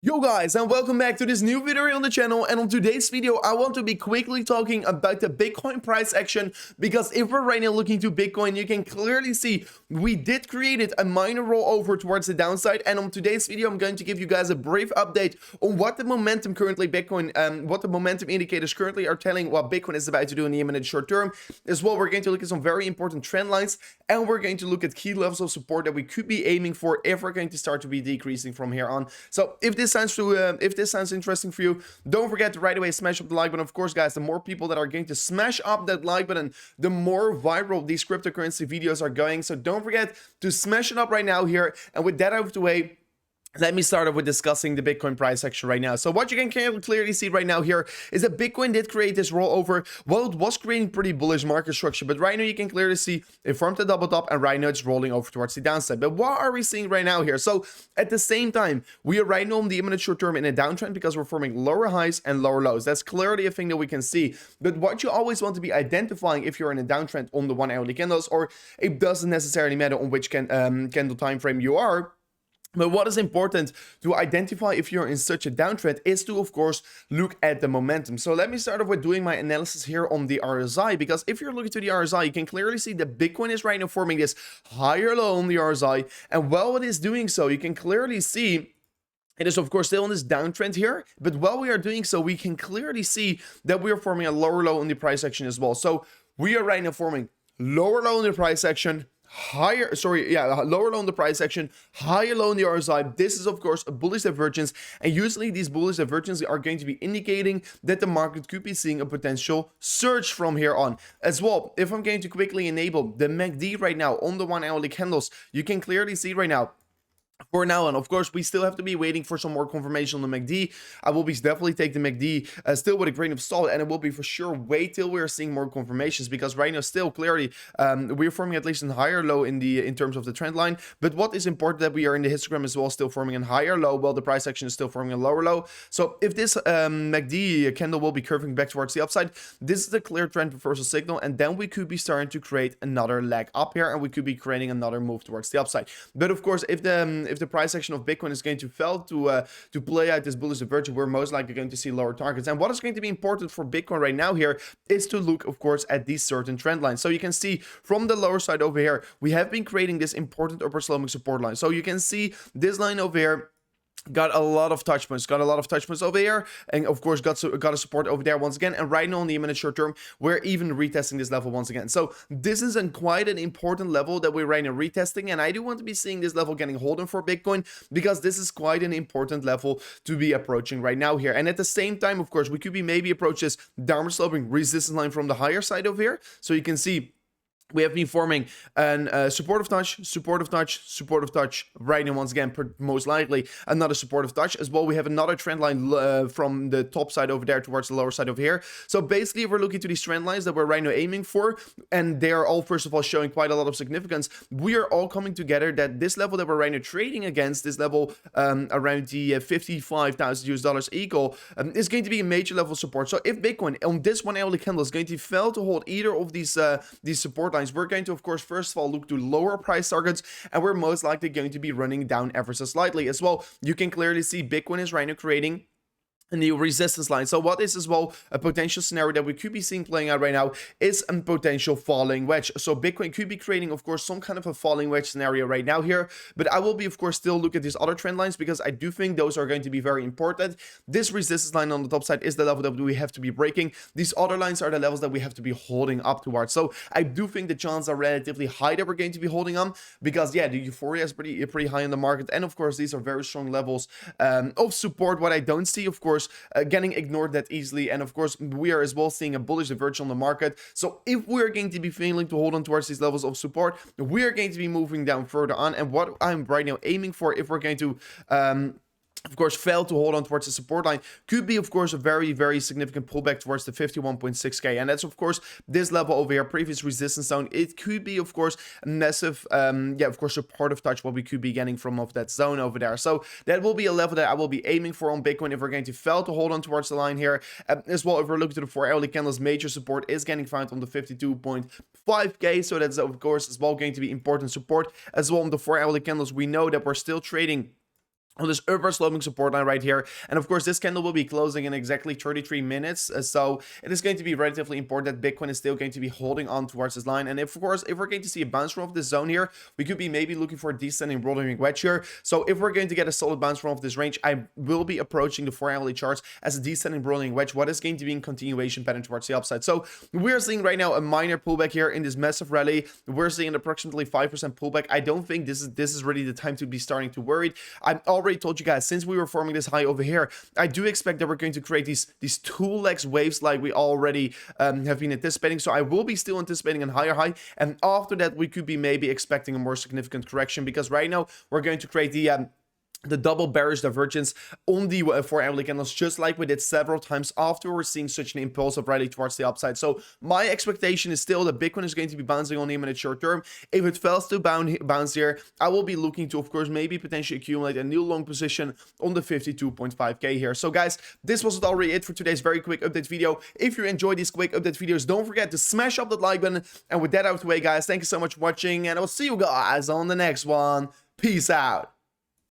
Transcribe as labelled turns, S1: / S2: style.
S1: Yo guys, and welcome back to this new video on the channel. And on today's video I want to be quickly talking about the Bitcoin price action, because if we're right now looking to Bitcoin, you can clearly see we did create a minor rollover towards the downside. And on today's video I'm going to give you guys a brief update on what the momentum currently what the momentum indicators currently are telling what Bitcoin is about to do in the imminent short term. As well, we're going to look at some very important trend lines, and we're going to look at key levels of support that we could be aiming for if we're going to start to be decreasing from here on. So if this sounds interesting for you, don't forget to right away smash up the like button. Of course, guys, the more people that are going to smash up that like button, the more viral these cryptocurrency videos are going. So don't forget to smash it up right now here. And with that out of the way, let me start off with discussing the Bitcoin price action right now. So what you can clearly see right now here is that Bitcoin did create this rollover. Well, it was creating pretty bullish market structure, but right now you can clearly see it formed a double top, and right now it's rolling over towards the downside. But what are we seeing right now here? So at the same time, we are right now in the imminent short term in a downtrend because we're forming lower highs and lower lows. That's clearly a thing that we can see. But what you always want to be identifying if you're in a downtrend on the 1 hourly candles, or it doesn't necessarily matter on which candle time frame you are. But what is important to identify if you're in such a downtrend is to, of course, look at the momentum. So let me start off with doing my analysis here on the RSI, because if you're looking to the RSI, you can clearly see that Bitcoin is right now forming this higher low on the RSI. And while it is doing so, you can clearly see it is, of course, still on this downtrend here, but while we are doing so, we can clearly see that we are forming a lower low in the price action as well. So we are right now forming lower low in the price action, lower low in the price action, higher low in the RSI. This is, of course, a bullish divergence, and usually these bullish divergences are going to be indicating that the market could be seeing a potential surge from here on. As well, if I'm going to quickly enable the MACD right now on the 1 hourly candles, you can clearly see right now, for now, and of course we still have to be waiting for some more confirmation on the MACD. I will be definitely take the MACD still with a grain of salt, and it will be for sure wait till we're seeing more confirmations, because right now still clearly we're forming at least a higher low in terms of the trend line. But what is important that we are in the histogram as well still forming a higher low, while the price action is still forming a lower low. So if this MACD candle will be curving back towards the upside, this is a clear trend reversal signal, and then we could be starting to create another leg up here, and we could be creating another move towards the upside. But of course, if the price action of Bitcoin is going to fail to play out this bullish divergence, we're most likely going to see lower targets. And what is going to be important for Bitcoin right now here is to look, of course, at these certain trend lines. So you can see from the lower side over here, we have been creating this important upper sloping support line. So you can see this line over here got a lot of touch points, over here, and of course got a support over there once again. And right now in the imminent short term, we're even retesting this level once again. So this is quite an important level that we're right now retesting, and I do want to be seeing this level getting holden for Bitcoin, because this is quite an important level to be approaching right now here. And at the same time, of course, we could be maybe approach this downward sloping resistance line from the higher side over here. So you can see we have been forming a supportive touch right now once again, most likely another supportive touch as well. We have another trend line from the top side over there towards the lower side over here. So basically we're looking to these trend lines that we're right now aiming for, and they are all first of all showing quite a lot of significance. We are all coming together that this level that we're right now trading against, this level around the 55,000 US dollars equal, is going to be a major level of support. So if Bitcoin on this 1 hourly candle is going to fail to hold either of these support lines, we're going to, of course, first of all look to lower price targets, and we're most likely going to be running down ever so slightly as well. You can clearly see Bitcoin is right now creating a new resistance line. So what is as well a potential scenario that we could be seeing playing out right now is a potential falling wedge. So Bitcoin could be creating, of course, some kind of a falling wedge scenario right now here, but I will be, of course, still look at these other trend lines, because I do think those are going to be very important. This resistance line on the top side is the level that we have to be breaking. These other lines are the levels that we have to be holding up towards. So I do think the chances are relatively high that we're going to be holding on, because yeah, the euphoria is pretty high in the market, and of course these are very strong levels of support. What I don't see, of course, getting ignored that easily, and of course we are as well seeing a bullish divergence on the market. So if we're going to be failing to hold on towards these levels of support, we are going to be moving down further on. And what I'm right now aiming for, if we're going to of course fail to hold on towards the support line, could be, of course, a very significant pullback towards the 51.6k, and that's, of course, this level over here, previous resistance zone. It could be, of course, a massive of course, supportive touch what we could be getting from of that zone over there. So that will be a level that I will be aiming for on Bitcoin if we're going to fail to hold on towards the line here. As well, if we're looking to the 4 hourly candles, major support is getting found on the 52.5k, so that's, of course, as well going to be important support as well. On the 4 hourly candles, we know that we're still trading on this upper sloping support line right here. And of course, this candle will be closing in exactly 33 minutes. So it is going to be relatively important that Bitcoin is still going to be holding on towards this line. And if, of course, if we're going to see a bounce from off this zone here, we could be maybe looking for a descending rolling wedge here. So if we're going to get a solid bounce from off this range, I will be approaching the 4-hourly charts as a descending rolling wedge. What is going to be in continuation pattern towards the upside. So we're seeing right now a minor pullback here in this massive rally. We're seeing an approximately 5% pullback. I don't think this is really the time to be starting to worry. I'm already told you guys, since we were forming this high over here, I do expect that we're going to create these 2 legs waves like we already have been anticipating. So I will be still anticipating a higher high, and after that we could be maybe expecting a more significant correction, because right now we're going to create the double bearish divergence on the 4-hourly candles, just like we did several times after we're seeing such an impulsive rally towards the upside. So my expectation is still that Bitcoin is going to be bouncing on the minute short term. If it fails to bounce here, I will be looking to, of course, maybe potentially accumulate a new long position on the 52.5k here. So guys, this was already it for today's very quick update video. If you enjoyed these quick update videos, don't forget to smash up that like button. And with that out of the way, guys, thank you so much for watching, and I'll see you guys on the next one. Peace out.